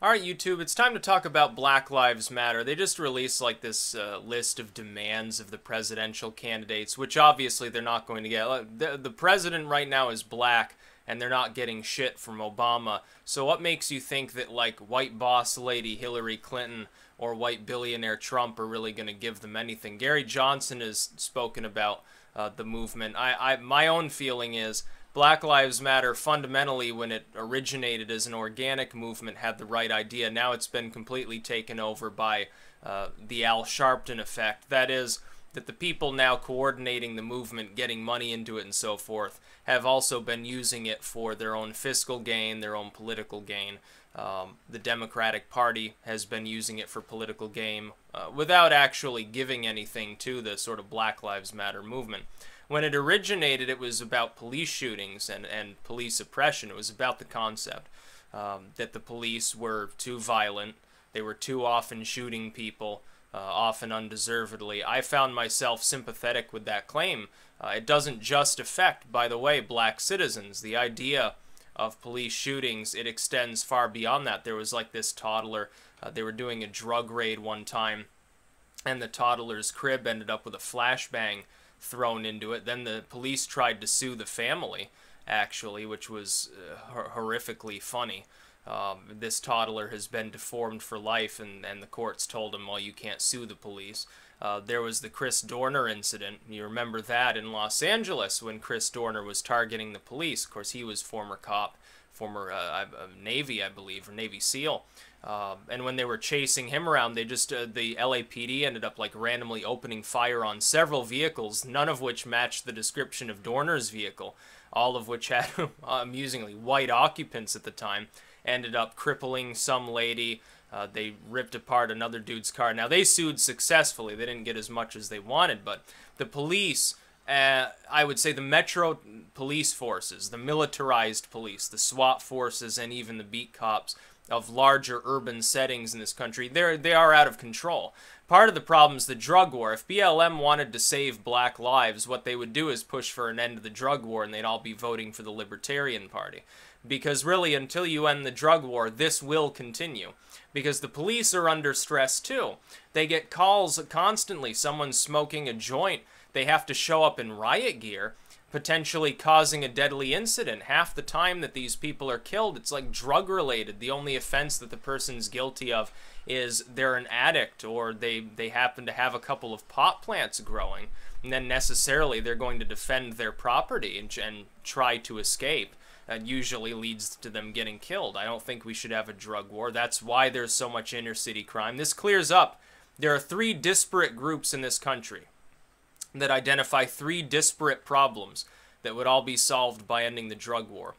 Alright, YouTube, it's time to talk about Black Lives Matter. They just released like this list of demands of the presidential candidates, which obviously they're not going to get. The president right now is black, and they're not getting shit from Obama. So what makes you think that like white boss lady Hillary Clinton or white billionaire Trump are really going to give them anything? Gary Johnson has spoken about the movement. My own feeling is Black Lives Matter, fundamentally, when it originated as an organic movement, had the right idea. Now it's been completely taken over by the Al Sharpton effect. That is, that the people now coordinating the movement, getting money into it and so forth, have also been using it for their own fiscal gain, their own political gain. The Democratic Party has been using it for political gain without actually giving anything to the sort of Black Lives Matter movement. When it originated, it was about police shootings and police oppression. It was about the concept that the police were too violent. They were too often shooting people, often undeservedly. I found myself sympathetic with that claim. It doesn't just affect, by the way, black citizens. The idea of police shootings, it extends far beyond that. There was like this toddler, they were doing a drug raid one time, and the toddler's crib ended up with a flashbang thrown into it. Then the police tried to sue the family, actually, which was horrifically funny. This toddler has been deformed for life, and the courts told him, well, you can't sue the police. There was the Chris Dorner incident. You remember that in Los Angeles when Chris Dorner was targeting the police. Of course, he was former cop, former Navy, I believe, or Navy SEAL. And when they were chasing him around, they just, the LAPD ended up like randomly opening fire on several vehicles, none of which matched the description of Dorner's vehicle, all of which had, amusingly, white occupants at the time, ended up crippling some lady. They ripped apart another dude's car. Now, they sued successfully. They didn't get as much as they wanted, but the police, I would say the Metro police forces, the militarized police, the SWAT forces, and even the beat cops of larger urban settings in this country, they are out of control. Part of the problem is the drug war. If BLM wanted to save black lives, what they would do is push for an end to the drug war, and they'd all be voting for the Libertarian Party. Because really, until you end the drug war, this will continue. Because the police are under stress too. They get calls constantly. Someone's smoking a joint. They have to show up in riot gear, potentially causing a deadly incident. Half the time that these people are killed, it's like drug-related. The only offense that the person's guilty of is they're an addict, or they happen to have a couple of pot plants growing, and then necessarily they're going to defend their property and try to escape. That usually leads to them getting killed. I don't think we should have a drug war. That's why there's so much inner-city crime. This clears up. There are three disparate groups in this country that identify three disparate problems that would all be solved by ending the drug war.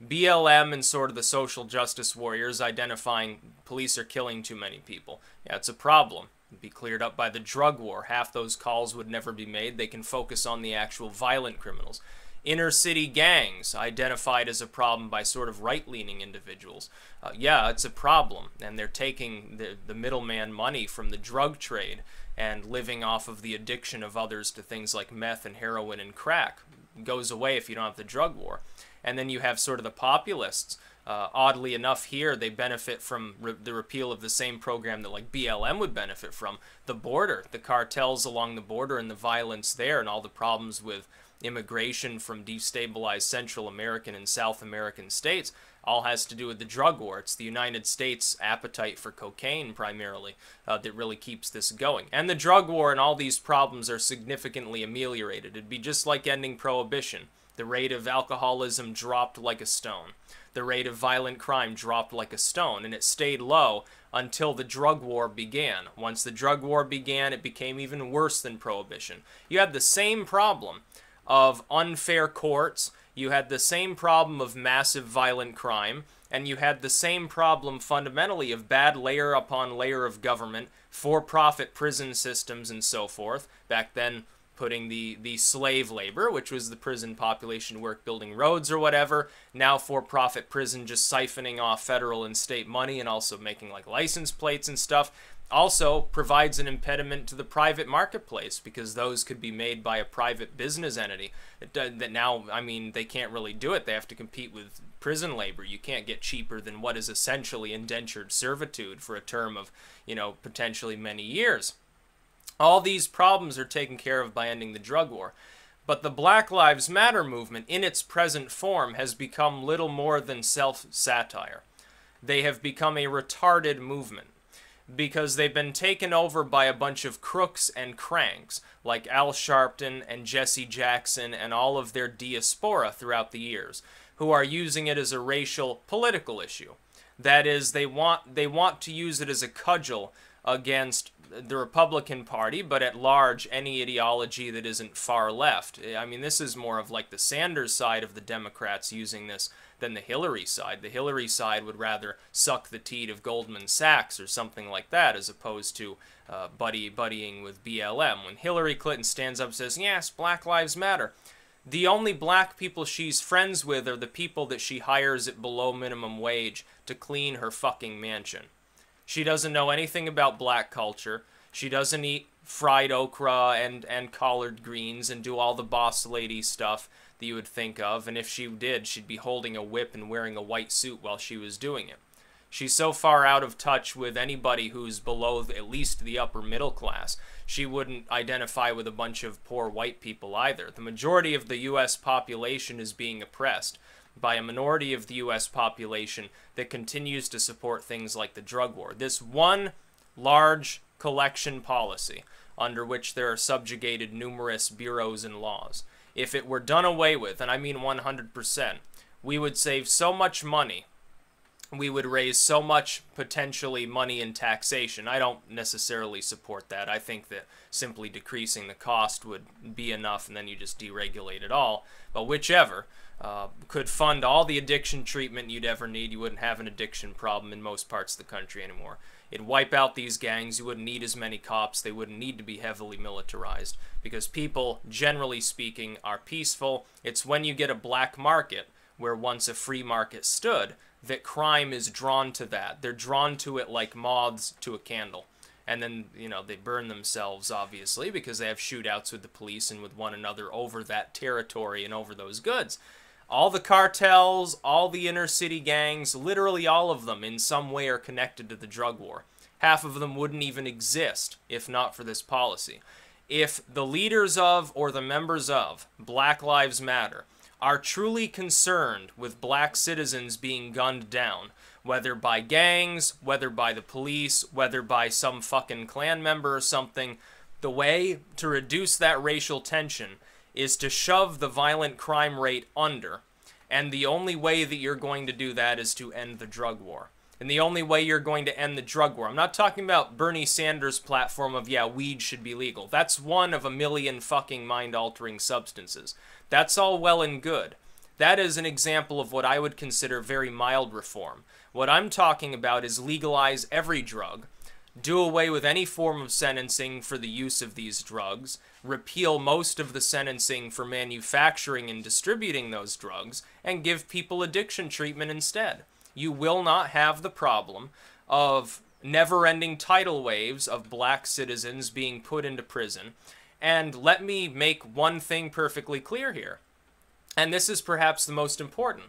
BLM and sort of the social justice warriors identifying police are killing too many people. Yeah, it's a problem. It'd be cleared up by the drug war. Half those calls would never be made. They can focus on the actual violent criminals. Inner city gangs, identified as a problem by sort of right-leaning individuals. Yeah, it's a problem, and they're taking the middleman money from the drug trade and living off of the addiction of others to things like meth and heroin and crack. It goes away if you don't have the drug war. And then you have sort of the populists. Oddly enough here, they benefit from the repeal of the same program that like BLM would benefit from. The border, the cartels along the border and the violence there and all the problems with immigration from destabilized Central American and South American states all has to do with the drug war. It's the United States' appetite for cocaine, primarily, that really keeps this going. And the drug war and all these problems are significantly ameliorated. It'd be just like ending prohibition. The rate of alcoholism dropped like a stone. The rate of violent crime dropped like a stone, and it stayed low until the drug war began. Once the drug war began, it became even worse than prohibition. You had the same problem of unfair courts, you had the same problem of massive violent crime, and you had the same problem fundamentally of bad layer upon layer of government, for-profit prison systems and so forth. Back then, putting the slave labor, which was the prison population to work building roads or whatever, now for-profit prison just siphoning off federal and state money and also making like license plates and stuff, also provides an impediment to the private marketplace, because those could be made by a private business entity that now, I mean, they can't really do it. They have to compete with prison labor. You can't get cheaper than what is essentially indentured servitude for a term of, you know, potentially many years. All these problems are taken care of by ending the drug war. But the Black Lives Matter movement, in its present form, has become little more than self-satire. They have become a retarded movement, because they've been taken over by a bunch of crooks and cranks, like Al Sharpton and Jesse Jackson and all of their diaspora throughout the years, who are using it as a racial political issue. That is, they want to use it as a cudgel against the Republican Party, but at large, any ideology that isn't far left. I mean, this is more of like the Sanders side of the Democrats using this than the Hillary side. The Hillary side would rather suck the teat of Goldman Sachs or something like that, as opposed to buddying with BLM. When Hillary Clinton stands up and says, yes, Black Lives Matter, the only black people she's friends with are the people that she hires at below minimum wage to clean her fucking mansion. She doesn't know anything about black culture. She doesn't eat fried okra and collard greens and do all the boss lady stuff that you would think of. And if she did, she'd be holding a whip and wearing a white suit while she was doing it. She's so far out of touch with anybody who's below at least the upper middle class. She wouldn't identify with a bunch of poor white people either. The majority of the U.S. population is being oppressed by a minority of the U.S. population that continues to support things like the drug war. This one large collection policy under which there are subjugated numerous bureaus and laws. If it were done away with, and I mean 100%, we would save so much money. We would raise so much potentially money in taxation. I don't necessarily support that. I think that simply decreasing the cost would be enough, and then you just deregulate it all. But whichever could fund all the addiction treatment you'd ever need. You wouldn't have an addiction problem in most parts of the country anymore. It'd wipe out these gangs. You wouldn't need as many cops. They wouldn't need to be heavily militarized, because people, generally speaking, are peaceful. It's when you get a black market, where once a free market stood, that crime is drawn to that. They're drawn to it like moths to a candle. And then, you know, they burn themselves, obviously, because they have shootouts with the police and with one another over that territory and over those goods. All the cartels, all the inner city gangs, literally all of them in some way are connected to the drug war. Half of them wouldn't even exist if not for this policy. If the leaders of or the members of Black Lives Matter are truly concerned with black citizens being gunned down, whether by gangs, whether by the police, whether by some fucking Klan member or something, the way to reduce that racial tension is to shove the violent crime rate under. And the only way that you're going to do that is to end the drug war. And the only way you're going to end the drug war, I'm not talking about Bernie Sanders' platform of, yeah, weed should be legal. That's one of a million fucking mind-altering substances. That's all well and good. That is an example of what I would consider very mild reform. What I'm talking about is legalize every drug, do away with any form of sentencing for the use of these drugs, repeal most of the sentencing for manufacturing and distributing those drugs, and give people addiction treatment instead. You will not have the problem of never-ending tidal waves of black citizens being put into prison. And let me make one thing perfectly clear here, and this is perhaps the most important.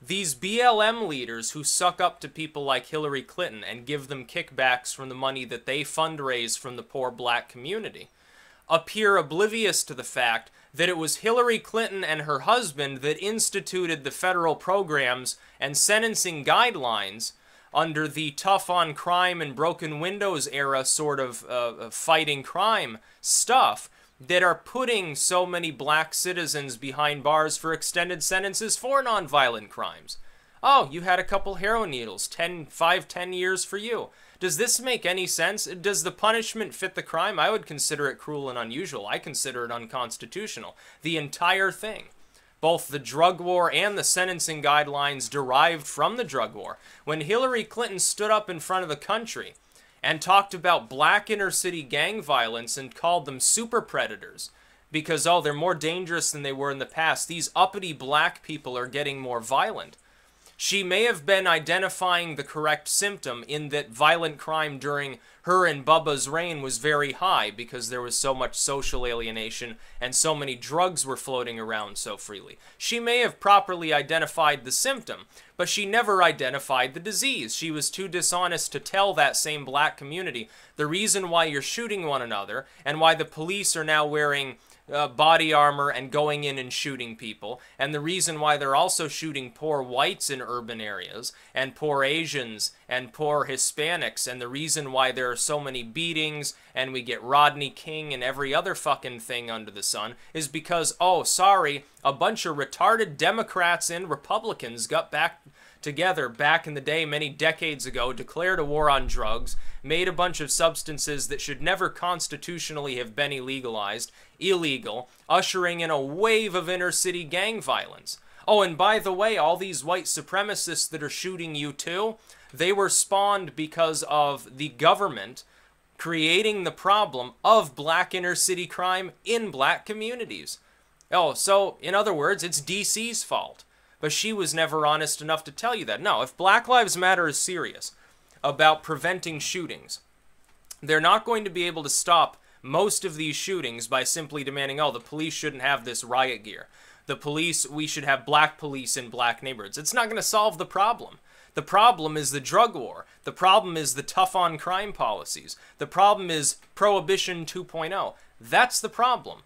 These BLM leaders who suck up to people like Hillary Clinton and give them kickbacks from the money that they fundraise from the poor black community appear oblivious to the fact that it was Hillary Clinton and her husband that instituted the federal programs and sentencing guidelines under the tough on crime and broken windows era sort of fighting crime stuff that are putting so many black citizens behind bars for extended sentences for nonviolent crimes. Oh, you had a couple heroin needles, 10 years for you. Does this make any sense? Does the punishment fit the crime? I would consider it cruel and unusual. I consider it unconstitutional. The entire thing. Both the drug war and the sentencing guidelines derived from the drug war. When Hillary Clinton stood up in front of the country and talked about black inner city gang violence and called them super predators, because, oh, they're more dangerous than they were in the past. These uppity black people are getting more violent. She may have been identifying the correct symptom in that violent crime during her and Bubba's reign was very high because there was so much social alienation and so many drugs were floating around so freely. She may have properly identified the symptom, but she never identified the disease. She was too dishonest to tell that same black community the reason why you're shooting one another and why the police are now wearing body armor and going in and shooting people, and the reason why they're also shooting poor whites in urban areas, and poor Asians, and poor Hispanics, and the reason why there are so many beatings, and we get Rodney King and every other fucking thing under the sun, is because, oh, sorry, a bunch of retarded Democrats and Republicans got back together back in the day many decades ago, declared a war on drugs, made a bunch of substances that should never constitutionally have been illegal, ushering in a wave of inner-city gang violence. Oh, and by the way, all these white supremacists that are shooting you too, they were spawned because of the government creating the problem of black inner-city crime in black communities. Oh, so, in other words, it's DC's fault. But she was never honest enough to tell you that. No, if Black Lives Matter is serious about preventing shootings, they're not going to be able to stop most of these shootings by simply demanding, oh, the police shouldn't have this riot gear. The police, we should have black police in black neighborhoods. It's not going to solve the problem. The problem is the drug war. The problem is the tough on crime policies. The problem is Prohibition 2.0. That's the problem.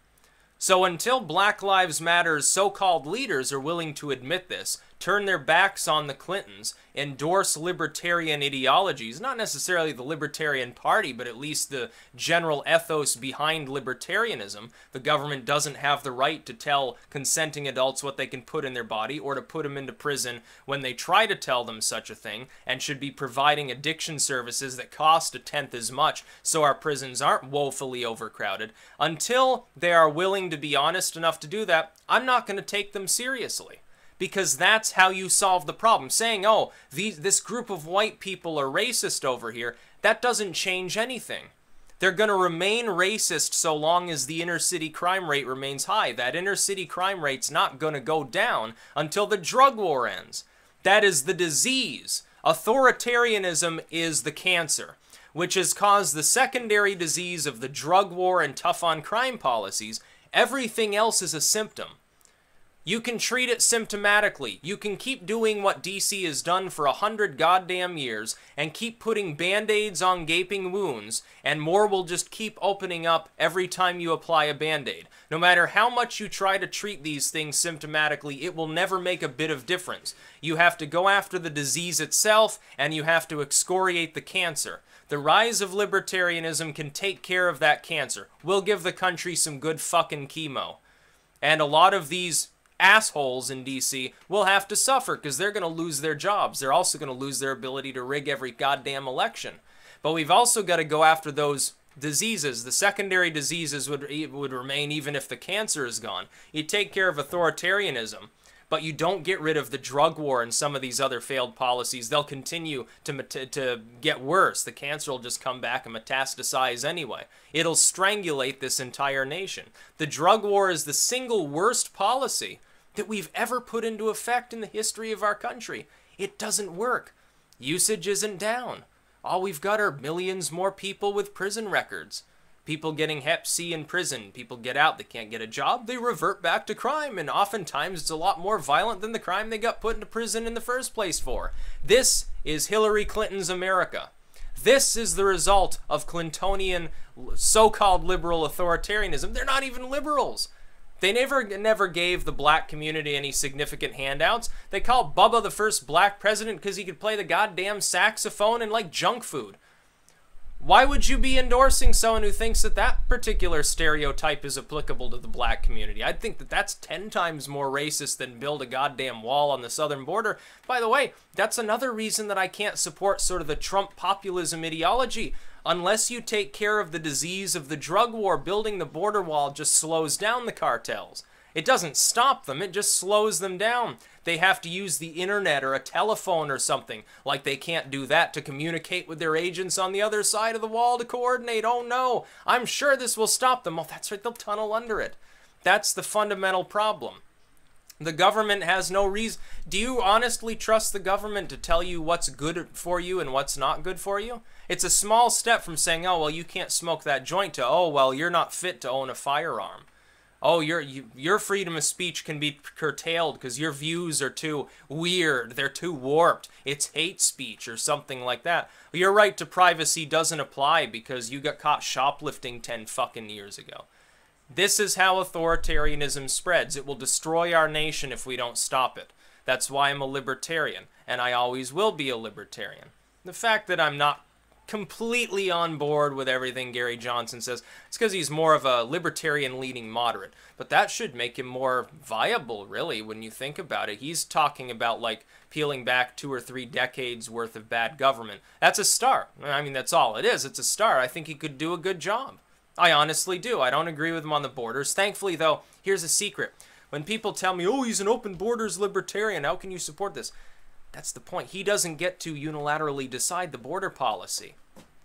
So until Black Lives Matter's so-called leaders are willing to admit this, turn their backs on the Clintons, endorse libertarian ideologies, not necessarily the Libertarian Party, but at least the general ethos behind libertarianism, the government doesn't have the right to tell consenting adults what they can put in their body or to put them into prison when they try to tell them such a thing, and should be providing addiction services that cost a tenth as much so our prisons aren't woefully overcrowded. Until they are willing to be honest enough to do that, I'm not going to take them seriously. Because that's how you solve the problem. Saying, oh, this group of white people are racist over here, that doesn't change anything. They're going to remain racist so long as the inner city crime rate remains high. That inner city crime rate's not going to go down until the drug war ends. That is the disease. Authoritarianism is the cancer, which has caused the secondary disease of the drug war and tough on crime policies. Everything else is a symptom. You can treat it symptomatically. You can keep doing what DC has done for 100 goddamn years and keep putting band-aids on gaping wounds, and more will just keep opening up every time you apply a band-aid. No matter how much you try to treat these things symptomatically, it will never make a bit of difference. You have to go after the disease itself, and you have to excoriate the cancer. The rise of libertarianism can take care of that cancer. We'll give the country some good fucking chemo. And a lot of these assholes in DC will have to suffer because they're going to lose their jobs. They're also going to lose their ability to rig every goddamn election. But we've also got to go after those diseases. The secondary diseases would remain even if the cancer is gone. You take care of authoritarianism, but you don't get rid of the drug war and some of these other failed policies. They'll continue to get worse. The cancer will just come back and metastasize anyway. It'll strangulate this entire nation. The drug war is the single worst policy that we've ever put into effect in the history of our country. It doesn't work. Usage isn't down. All we've got are millions more people with prison records. People getting Hep C in prison. People get out, they can't get a job, they revert back to crime, and oftentimes it's a lot more violent than the crime they got put into prison in the first place for. This is Hillary Clinton's America. This is the result of Clintonian so-called liberal authoritarianism. They're not even liberals. They never gave the black community any significant handouts. They called Bubba the first black president because he could play the goddamn saxophone and like junk food. Why would you be endorsing someone who thinks that that particular stereotype is applicable to the black community? I'd think that that's 10 times more racist than build a goddamn wall on the southern border. By the way, that's another reason that I can't support sort of the Trump populism ideology. Unless you take care of the disease of the drug war, building the border wall just slows down the cartels. It doesn't stop them, it just slows them down. They have to use the internet or a telephone or something. Like they can't do that to communicate with their agents on the other side of the wall to coordinate. Oh no, I'm sure this will stop them. Oh, that's right, they'll tunnel under it. That's the fundamental problem. The government has no reason. Do you honestly trust the government to tell you what's good for you and what's not good for you? It's a small step from saying, oh, well, you can't smoke that joint, to, oh, well, you're not fit to own a firearm. Oh, your freedom of speech can be curtailed because your views are too weird. They're too warped. It's hate speech or something like that. Your right to privacy doesn't apply because you got caught shoplifting 10 fucking years ago. This is how authoritarianism spreads. It will destroy our nation if we don't stop it. That's why I'm a libertarian, and I always will be a libertarian. The fact that I'm not completely on board with everything Gary Johnson says, it's because he's more of a libertarian-leaning moderate. But that should make him more viable, really, when you think about it. He's talking about, like, peeling back 2 or 3 decades worth of bad government. That's a start. I mean, that's all it is. It's a start. I think he could do a good job. I honestly do. I don't agree with him on the borders. Thankfully, though, here's a secret. When people tell me, oh, he's an open borders libertarian, how can you support this? That's the point. He doesn't get to unilaterally decide the border policy.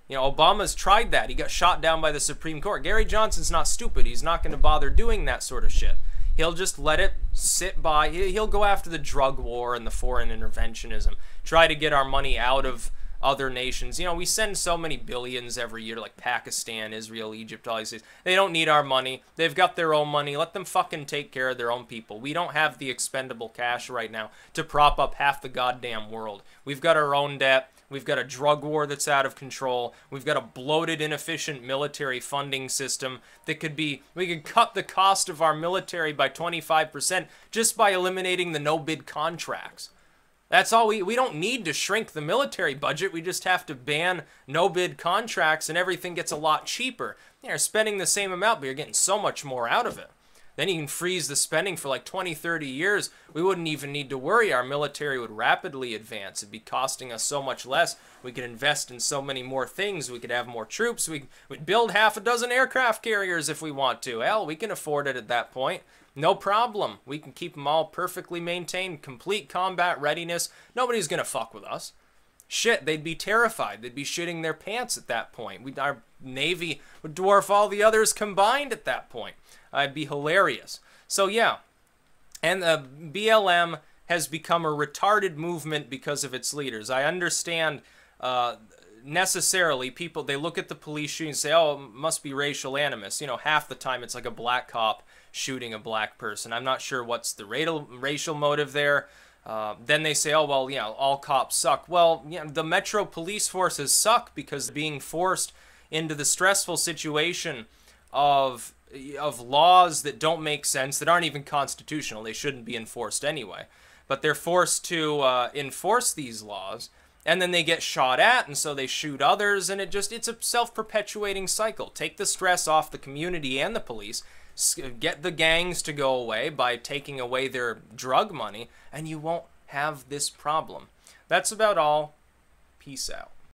You know, Obama's tried that. He got shot down by the Supreme Court. Gary Johnson's not stupid. He's not going to bother doing that sort of shit. He'll just let it sit by. He'll go after the drug war and the foreign interventionism. Try to get our money out of other nations. You know, we send so many billions every year, like Pakistan, Israel, Egypt, all these things. They don't need our money. They've got their own money. Let them fucking take care of their own people. We don't have the expendable cash right now to prop up half the goddamn world. We've got our own debt. We've got a drug war that's out of control. We've got a bloated, inefficient military funding system that could be, we could cut the cost of our military by 25% just by eliminating the no-bid contracts. That's all. We don't need to shrink the military budget. We just have to ban no-bid contracts and everything gets a lot cheaper. You're spending the same amount, but you're getting so much more out of it. Then you can freeze the spending for like 20, 30 years. We wouldn't even need to worry. Our military would rapidly advance. It'd be costing us so much less. We could invest in so many more things. We could have more troops. We'd build 6 aircraft carriers if we want to. Hell, we can afford it at that point. No problem. We can keep them all perfectly maintained, complete combat readiness. Nobody's going to fuck with us. Shit, they'd be terrified. They'd be shitting their pants at that point. Our Navy would dwarf all the others combined at that point. It'd be hilarious. So yeah, and the BLM has become a retarded movement because of its leaders. I understand necessarily people, they look at the police shooting and say, oh, it must be racial animus. You know, half the time it's like a black cop shooting a black person. I'm not sure what's the racial motive there. Then they say, oh, well, you know, all cops suck. Well, you know, the Metro police forces suck because they're being forced into the stressful situation of laws that don't make sense, that aren't even constitutional. They shouldn't be enforced anyway. But they're forced to enforce these laws, and then they get shot at, and so they shoot others, and it's a self-perpetuating cycle. Take the stress off the community and the police, get the gangs to go away by taking away their drug money, and you won't have this problem. That's about all. Peace out.